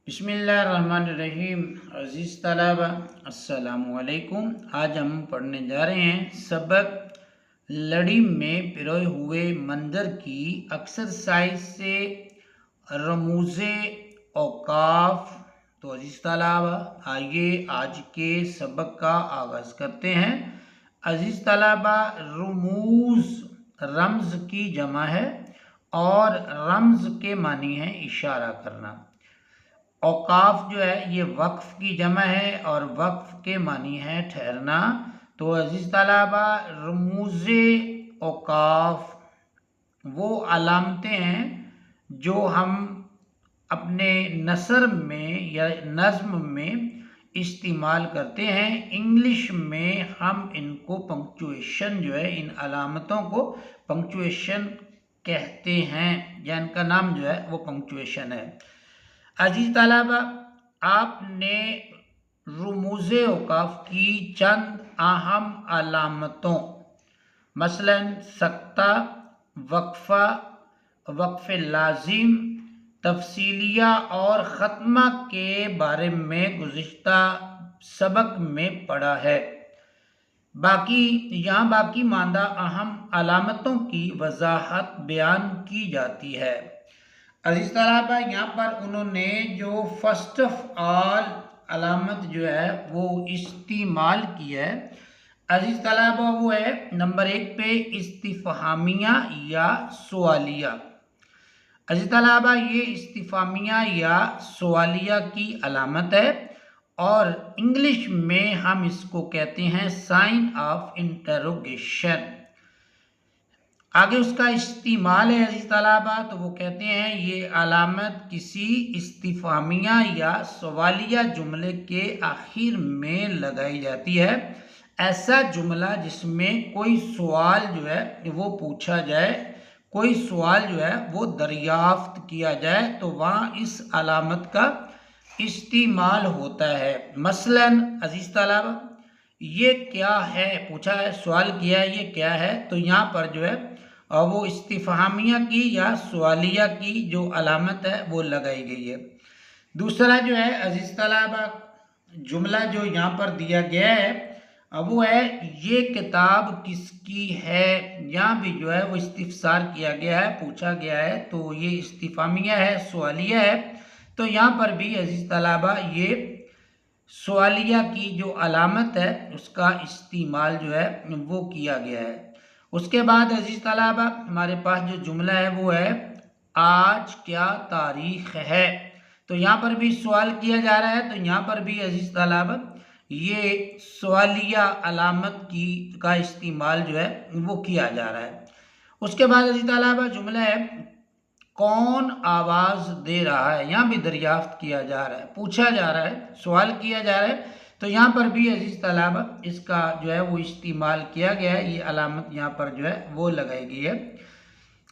बिस्मिल्लाहिर्रहमानिर्रहीम। अज़ीज़ तलबा अस्सलामु अलैकुम। आज हम पढ़ने जा रहे हैं सबक लड़ी में पिरोए हुए मंजर की एक्सरसाइज से रमूज़े औकाफ। तो अज़ीज़ तलबा आइए आज के सबक का आगाज़ करते हैं। अज़ीज़ तलबा रमूज़ रम्ज़ की जमा है और रम्ज़ के मानी है इशारा करना। औकाफ जो है ये वक्फ की जमा है और वक्फ के मानी है ठहरना। तो अजीज तलबा रमूज़े औकाफ वो अलामतें हैं जो हम अपने नसर में या नज़्म में इस्तेमाल करते हैं। इंग्लिश में हम इनको पंक्चुएशन जो है, इन अलामतों को पंक्चुएशन कहते हैं या इनका नाम जो है वो पंक्चुएशन है। अजीज तलबा आपने रमूज़े औकाफ की चंद अहम अलामतों मसलन सक्ता, वक्फ़ा, वक्फ़ लाजिम, तफसीलिया और ख़त्मा के बारे में गुज़िश्ता सबक में पढ़ा है। बाकी मानदा अहम अलामतों की वजाहत बयान की जाती है। अजीज तलबा यहाँ पर उन्होंने जो फर्स्ट ऑफ ऑल अलामत जो है वो इस्तेमाल की है अजीज तलबा, वो है नंबर 1 पे इस्तिफ़हामिया या सवालिया। अजीज तलबा ये इस्तिफ़हामिया या सवालिया की अलामत है और इंग्लिश में हम इसको कहते हैं साइन ऑफ इंटरोगेशन। आगे उसका इस्तेमाल है अजीज तलबा, तो वो कहते हैं ये अलामत किसी इस्तिफ़हामिया या सवालिया जुमले के आखिर में लगाई जाती है। ऐसा जुमला जिसमें कोई सवाल जो है वो पूछा जाए, कोई सवाल जो है वो दरियाफ्त किया जाए, तो वहाँ इस अलामत का इस्तेमाल होता है। मसलन अजीज तलबा ये क्या है, पूछा है, सवाल किया है, ये क्या है, तो यहाँ पर जो है और वो इस्तिफ़हामिया की या सवालिया की जो अलामत है वो लगाई गई है। दूसरा जो है अजीज तलबा जुमला जो यहाँ पर दिया गया है अब वो है ये किताब किसकी है। यहाँ भी जो है वो इस्तिफ़सार किया गया है, पूछा गया है, तो ये इस्तिफ़हामिया है, सवालिया है। तो यहाँ पर भी अजीज तलबा ये सवालिया की जो अलामत है उसका इस्तेमाल जो है वो किया गया है। उसके बाद अजीज तलबा हमारे पास जो जुमला है वो है आज क्या तारीख है। तो यहाँ पर भी सवाल किया जा रहा है, तो यहाँ पर भी अजीज तलबा ये सवालिया अलामत की का इस्तेमाल जो है वो किया जा रहा है। उसके बाद अजीज तलबा जुमला है कौन आवाज़ दे रहा है। यहाँ भी दरियाफ्त किया जा रहा है, पूछा जा रहा है, सवाल किया जा रहा है, तो यहाँ पर भी अजीज तलबा इसका जो है वो इस्तेमाल किया गया है। ये अलामत यहाँ पर जो है वो लगाई गई है,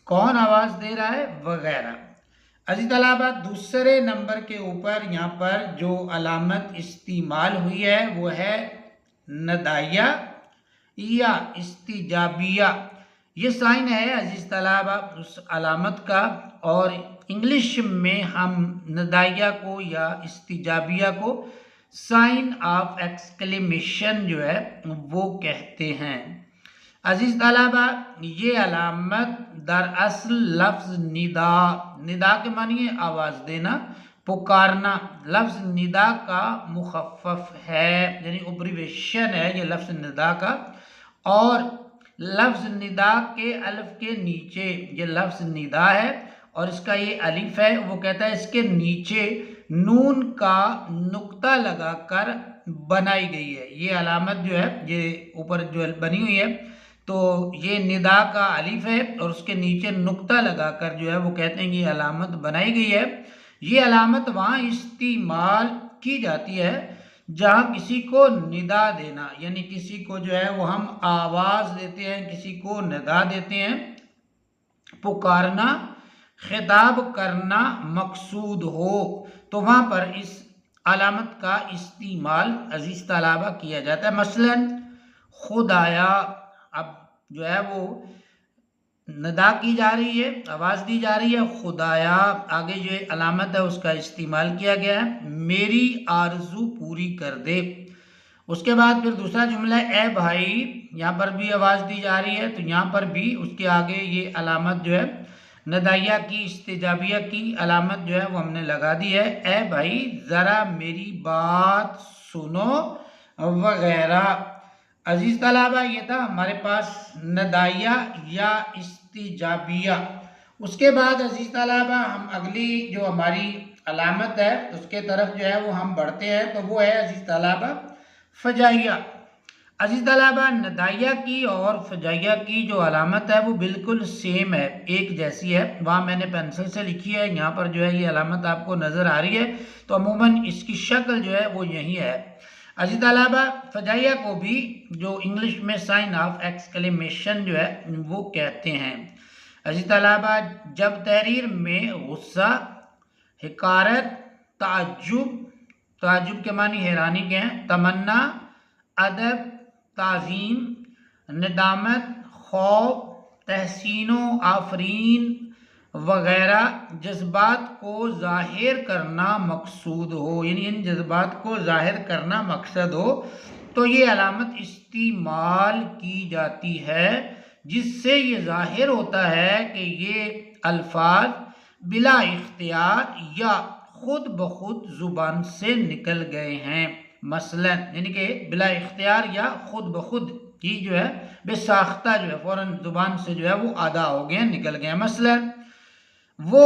कौन आवाज़ दे रहा है वगैरह। अजीज तलबा दूसरे नंबर के ऊपर यहाँ पर जो अलामत इस्तेमाल हुई है वो है नदाया या इस्तिजाबिया। ये साइन है अजीज तलबा उस अलामत का, और इंग्लिश में हम नदाया को या इस्तिजाबिया को साइन ऑफ एक्सक्लेमेशन जो है वो कहते हैं। अजीज तलबा ये अलामत दरअसल लफ्ज़ निदा, निदा के मानिए आवाज़ देना, पुकारना, लफ्ज़ निदा का मुखफ़फ़ है, यानी अब्रीविएशन है ये लफ्ज़ निदा का। और लफ्ज़ निदा के अलिफ के नीचे ये लफ्ज़ निदा है और इसका ये अलिफ है, वो कहता है इसके नीचे नून का नुक्ता लगाकर बनाई गई है। ये अलामत जो है ये ऊपर जो बनी हुई है, तो ये निदा का अलिफ है और उसके नीचे नुक्ता लगाकर जो है वो कहते हैं कि ये अलामत बनाई गई है। ये अलामत वहाँ इस्तेमाल की जाती है जहाँ किसी को निदा देना, यानी किसी को जो है वो हम आवाज़ देते हैं, किसी को निदा देते हैं, पुकारना, खिताब करना मकसूद हो, तो वहाँ पर इस अलामत का इस्तेमाल अजीज तलबा किया जाता है। मसलन खुदाया, अब जो है वो नदा की जा रही है, आवाज़ दी जा रही है। खुदाया आगे जो अलामत है उसका इस्तेमाल किया गया है, मेरी आरजू पूरी कर दे। उसके बाद फिर दूसरा जुमला है, ए भाई, यहाँ पर भी आवाज़ दी जा रही है, तो यहाँ पर भी उसके आगे ये अलामत जो है नदाइया की, इस्तिजाबिया की अलामत जो है वो हमने लगा दी है। ए भाई ज़रा मेरी बात सुनो वगैरह। अजीज तलाबा, ये था हमारे पास नदाइया या इस्तिजाबिया। उसके बाद अजीज तलाबा हम अगली जो हमारी अलामत है उसके तरफ जो है वो हम बढ़ते हैं, तो वो है अजीज तलाबा फजाइया। अजीज तलाबा, नदाइया की और फजाइया की जो अलामत है वो बिल्कुल सेम है, एक जैसी है। वहाँ मैंने पेंसिल से लिखी है, यहाँ पर जो है ये अलामत आपको नज़र आ रही है, तो अमूमन इसकी शक्ल जो है वो यही है। अजीज तलाबा, फजाइया को भी जो इंग्लिश में साइन ऑफ एक्सक्लेमेशन जो है वो कहते हैं। अजीज तलाबा, जब तहरीर में गुस्सा, हिकारत, ताज्जुब, ताज्जुब के मानी हैरानी के हैं, तमन्ना, अदब, ताज़ीम, निदामत, खौफ, तहसीनो, आफरीन वगैरह जज्बात को ज़ाहिर करना मकसूद हो, यानी इन जज्बात को ज़ाहिर करना मकसद हो, तो ये अलामत इस्तेमाल की जाती है, जिससे ये ज़ाहिर होता है कि ये अल्फाज बिला इख्तियार या खुद ब खुद ज़ुबान से निकल गए हैं। मसलन यानी कि बिला इख्तियार या खुद ब खुद ही जो है बेसाख्ता जो है फ़ौरन ज़ुबान से जो है वो अदा हो गए, निकल गए। मसलन वो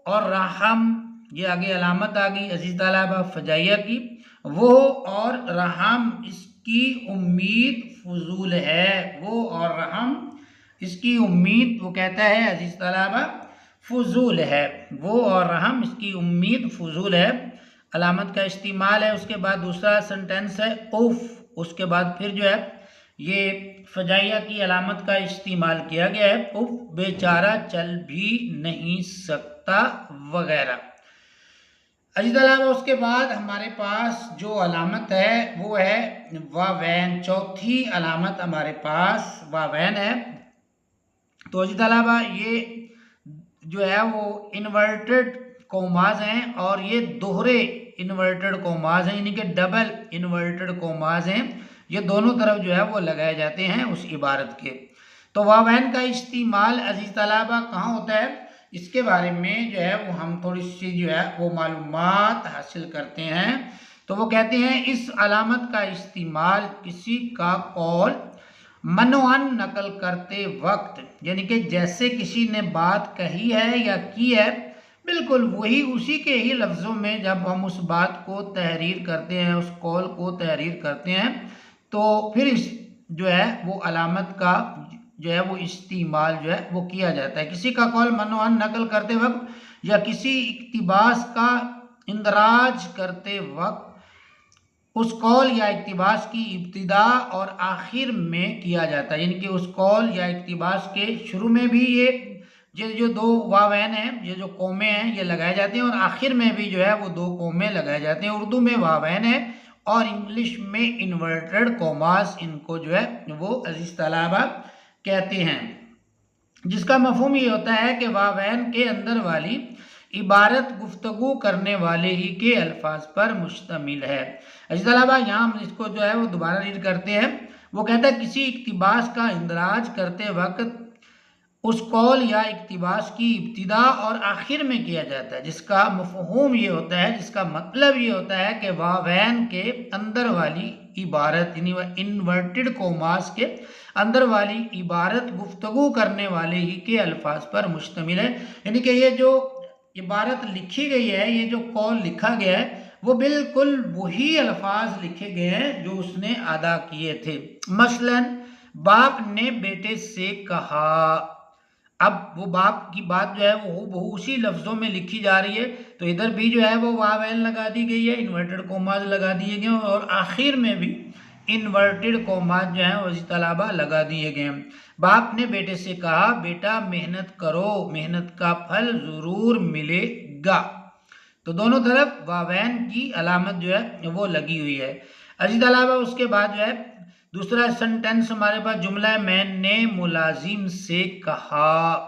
और रहम, ये आगे अलामत आ गई अजीज़ तलाबा फजाइया की। वो और रहम इसकी उम्मीद फजूल है, वो और रहम इसकी उम्मीद, वो कहता है अजीज़ तलाबा फजूल है, वो और रहम इसकी उम्मीद फजूल है, अलामत का इस्तेमाल है। उसके बाद दूसरा सेंटेंस है उफ, उसके बाद फिर जो है ये फजाइया की अलामत का इस्तेमाल किया गया है, उफ बेचारा चल भी नहीं सकता वगैरह। अजीज तलाबा, उसके बाद हमारे पास जो अलामत है वो है वावैन। चौथी अलामत हमारे पास वावैन है। तो अजीज तलाबा, ये जो है वो इन्वर्टेड कोमाज हैं और ये दोहरे इन्वर्टेड कोमाज हैं, यानी कि डबल इन्वर्टेड कोमाज हैं। ये दोनों तरफ जो है वो लगाए जाते हैं उस इबारत के। तो वावैन का इस्तेमाल अजीज तलाबा कहाँ होता है, इसके बारे में जो है वो हम थोड़ी सी जो है वो मालूमात हासिल करते हैं। तो वो कहते हैं इस अलामत का इस्तेमाल किसी का कौल मनोअन नकल करते वक्त, यानी कि जैसे किसी ने बात कही है या की है, बिल्कुल वही उसी के ही लफ्ज़ों में जब हम उस बात को तहरीर करते हैं, उस कौल को तहरीर करते हैं, तो फिर इस जो है वो अलामत का जो है वो इस्तेमाल जो है वो किया जाता है। किसी का कौल मनोअन नकल करते वक्त या किसी इक्तिबास का इंदराज करते वक्त उस कौल या इक्तिबास की इब्तिदा और आखिर में किया जाता है, यानी कि उस कौल या इक्तिबास के शुरू में भी ये जो दो वावैन हैं, ये जो कौमें हैं ये लगाए जाते हैं, और आखिर में भी जो है वो दो कौमें लगाए जाते हैं। उर्दू में वावैन है और इंग्लिश में इन्वर्टेड कोमास, इनको जो है वो अजीज तलाबा कहते हैं, जिसका मफहूम ये होता है कि वावैन के अंदर वाली इबारत गुफ्तगू करने वाले ही के अल्फाज पर मुश्तमिल है। अजीज तलाबा, यहाँ हम इसको जो है वो दोबारा रीड करते हैं। वो कहता है किसी इक्तिबास का इंदराज करते वक्त उस कौल या इक्तिबास की इब्तिदा और आखिर में किया जाता है, जिसका मफहूम ये होता है, जिसका मतलब ये होता है कि वावैन के अंदर वाली इबारत, यानी इन्वर्टेड कोमास के अंदर वाली इबारत गुफ्तगू करने वाले ही के अल्फाज पर मुश्तमिल है, यानी कि ये जो इबारत लिखी गई है, ये जो कौल लिखा गया है, वो बिल्कुल वही अल्फाज लिखे गए हैं जो उसने अदा किए थे। मसलन बाप ने बेटे से कहा, अब वो बाप की बात जो है वो उसी लफ्ज़ों में लिखी जा रही है, तो इधर भी जो है वो वावैन लगा दी गई है, इन्वर्टेड कोमाज लगा दिए गए हैं, और आखिर में भी इन्वर्टेड कोमाज जो है वो तलाबा लगा दिए गए हैं। बाप ने बेटे से कहा, बेटा मेहनत करो, मेहनत का फल ज़रूर मिलेगा। तो दोनों तरफ वावैन की अलामत जो है वो लगी हुई है। अजीज तलाबा, उसके बाद जो है दूसरा सेंटेंस हमारे पास जुमला है, मैंने मुलाजिम से कहा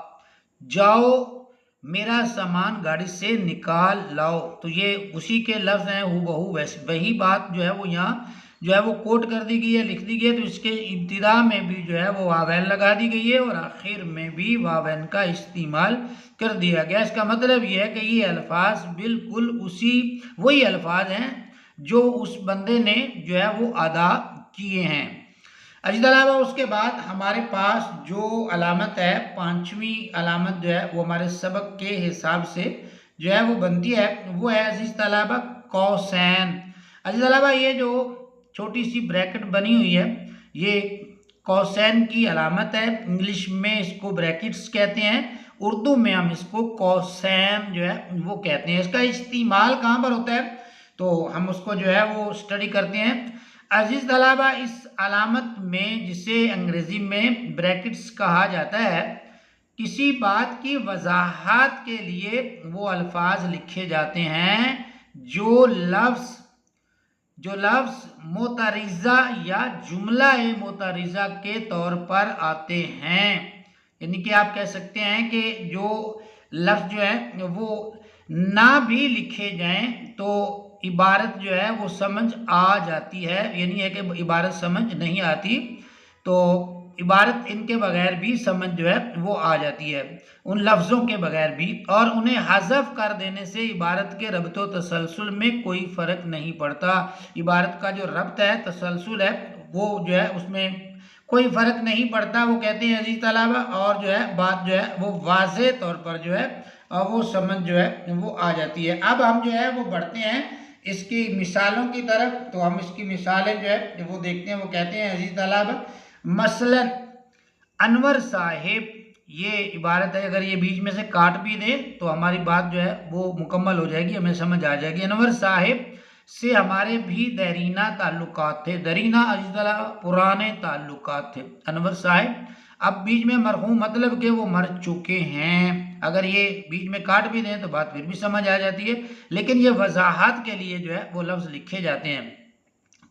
जाओ मेरा सामान गाड़ी से निकाल लाओ। तो ये उसी के लफ्ज़ हैं हूबहू, वही बात जो है वो यहाँ जो है वो कोट कर दी गई है, लिख दी गई है। तो इसके इब्तिदा में भी जो है वो वावैन लगा दी गई है और आखिर में भी वावैन का इस्तेमाल कर दिया गया। इसका मतलब ये है कि ये अल्फाज बिल्कुल वही अल्फाज हैं जो उस बंदे ने जो है वो अदा किए हैं। इसके अलावा उसके बाद हमारे पास जो अलामत है, पांचवी अलामत जो है वो हमारे सबक के हिसाब से जो है वो बनती है, वो है अजीज तलाबा कौसैन। अजीज तलाबा ये जो छोटी सी ब्रैकेट बनी हुई है ये कौसैन की अलामत है। इंग्लिश में इसको ब्रैकेट्स कहते हैं, उर्दू में हम इसको कौसैन जो है वो कहते हैं। इसका इस्तेमाल कहाँ पर होता है तो हम उसको जो है वो स्टडी करते हैं। अजीज तलाबा इस अलामत में, जिसे अंग्रेजी में ब्रैकेट्स कहा जाता है, किसी बात की वजाहत के लिए वो अल्फाज लिखे जाते हैं जो लफ्ज़ मोतरिज़ा या जुमला मोतरिज़ा के तौर पर आते हैं। यानी कि आप कह सकते हैं कि जो लफ्ज़ जो है वो ना भी लिखे जाएं तो इबारत जो है वो समझ आ जाती है। यानी है कि इबारत समझ नहीं आती तो इबारत इनके बगैर भी समझ जो है वो आ जाती है, उन लफ्ज़ों के बगैर भी। और उन्हें हज़फ कर देने से इबारत के रब्त व तसलसल में कोई फ़र्क नहीं पड़ता। इबारत का जो रब्त है, तसलसल है, वो जो है उसमें कोई फ़र्क नहीं पड़ता, वो कहते हैं अजीज तलाबा। और जो है बात जो है वो वाज़े तौर पर जो है वो समझ जो है वो आ जाती है। अब हम जो है वो बढ़ते हैं इसकी मिसालों की तरफ। तो हम इसकी मिसालें जो है वो देखते हैं। वो कहते हैं अजीज तलाबा, मसलन अनवर साहिब, ये इबारत है, अगर ये बीच में से काट भी दें तो हमारी बात जो है वो मुकम्मल हो जाएगी, हमें समझ आ जाएगी। अनवर साहिब से हमारे भी दरीना ताल्लुकात थे। दरीना अजीज़ पुराने ताल्लुकात थे। अनवर साहिब, अब बीच में मरहूम मतलब कि वो मर चुके हैं। अगर ये बीच में काट भी दें तो बात फिर भी समझ आ जाती है, लेकिन ये वजाहत के लिए जो है वो लफ्ज़ लिखे जाते हैं।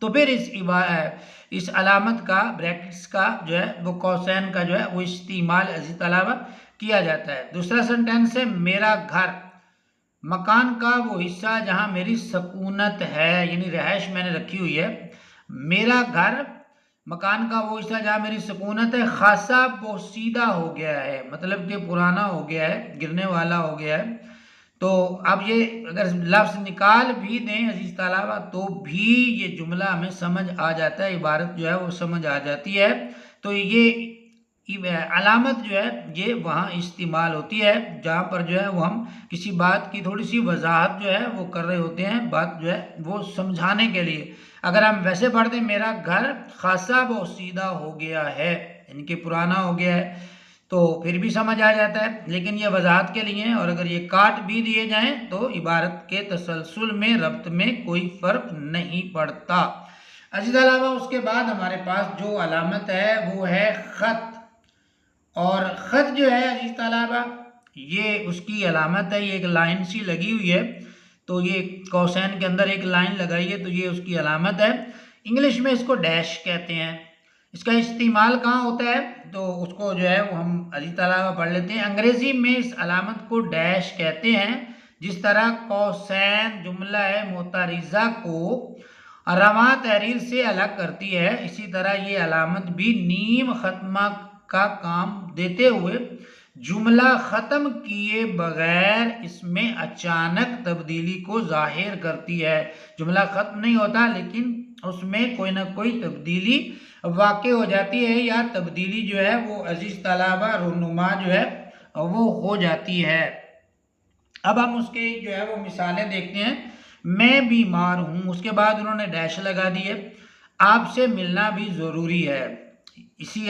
तो फिर इस अलामत का, ब्रैकेट्स का जो है वो कौसैन का जो है वो इस्तेमाल अजीज तलाबा किया जाता है। दूसरा सेंटेंस है, मेरा घर मकान का वो हिस्सा जहाँ मेरी सकूनत है, यानी रहायश मैंने रखी हुई है। मेरा घर मकान का वो हिस्सा जहाँ मेरी सकूनत है, खासा पोसीदा हो गया है, मतलब कि पुराना हो गया है, गिरने वाला हो गया है। तो अब ये अगर लफ्ज़ निकाल भी दें अजीज तलाबा तो भी ये जुमला हमें समझ आ जाता है, इबारत जो है वो समझ आ जाती है। तो ये अलामत जो है ये वहाँ इस्तेमाल होती है जहाँ पर जो है वो हम किसी बात की थोड़ी सी वजाहत जो है वो कर रहे होते हैं, बात जो है वो समझाने के लिए। अगर हम वैसे पढ़ दें, मेरा घर खासा बोसीदा हो गया है, यानी कि पुराना हो गया है, तो फिर भी समझ आ जाता है, लेकिन ये वजाहत के लिए है। और अगर ये काट भी दिए जाएं तो इबारत के तसलसल में, रब्त में कोई फ़र्क नहीं पड़ता। इसके अलावा उसके बाद हमारे पास जो अलामत है वो है ख़त। और ख़त जो है अजीज तलाबा ये उसकी अलामत है, ये एक लाइन सी लगी हुई है, तो ये कौसैन के अंदर एक लाइन लगाई है, तो ये उसकी अलामत है। इंग्लिश में इसको डैश कहते हैं। इसका इस्तेमाल कहाँ होता है तो उसको जो है वो हम अजीज तलाबा पढ़ लेते हैं। अंग्रेज़ी में इस अलामत को डैश कहते हैं। जिस तरह कौसैन जुमला है मोतरिज़ा को रवां तहरीर से अलग करती है, इसी तरह ये अलामत भी नीम खत्मा का काम देते हुए जुमला ख़त्म किए बगैर इसमें अचानक तब्दीली को जाहिर करती है। जुमला ख़त्म नहीं होता लेकिन उसमें कोई ना कोई तब्दीली वाक़ हो जाती है, या तब्दीली जो है वो अजीज़ तलाबा रुनुमा जो है वो हो जाती है। अब हम उसके जो है वो मिसालें देखते हैं। मैं बीमार हूँ, उसके बाद उन्होंने डैश लगा दिए। आपसे मिलना भी ज़रूरी है, इसी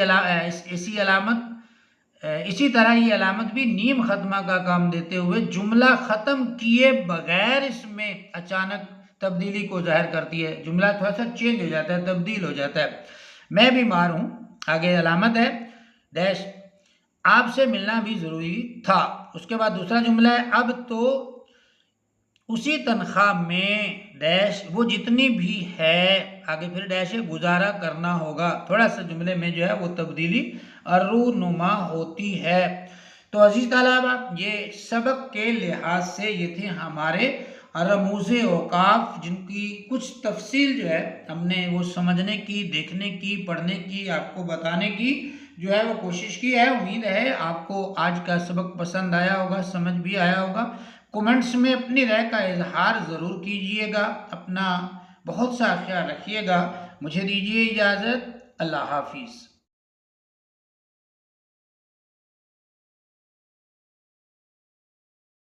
तरह ये अलामत भी नीम खत्मा का काम देते हुए जुमला ख़त्म किए बगैर इसमें अचानक तब्दीली को जाहिर करती है। जुमला थोड़ा सा चेंज हो जाता है, तब्दील हो जाता है। मैं बीमार हूँ, आगे अलामत है डैश, आपसे मिलना भी ज़रूरी था। उसके बाद दूसरा जुमला है, अब तो उसी तनख्वाह में डैश वो जितनी भी है, आगे फिर डैश है, गुजारा करना होगा। थोड़ा सा जुमले में जो है वो तब्दीली रूनुमा होती है। तो अजीज तलबा, ये सबक के लिहाज से ये थे हमारे रमूज़ औकाफ, जिनकी कुछ तफसील जो है हमने वो समझने की, देखने की, पढ़ने की, आपको बताने की जो है वो कोशिश की है। उम्मीद है आपको आज का सबक पसंद आया होगा, समझ भी आया होगा। कमेंट्स में अपनी राय का इजहार ज़रूर कीजिएगा। अपना बहुत सा ख्याल रखिएगा। मुझे दीजिए इजाज़त। अल्लाह हाफिज़।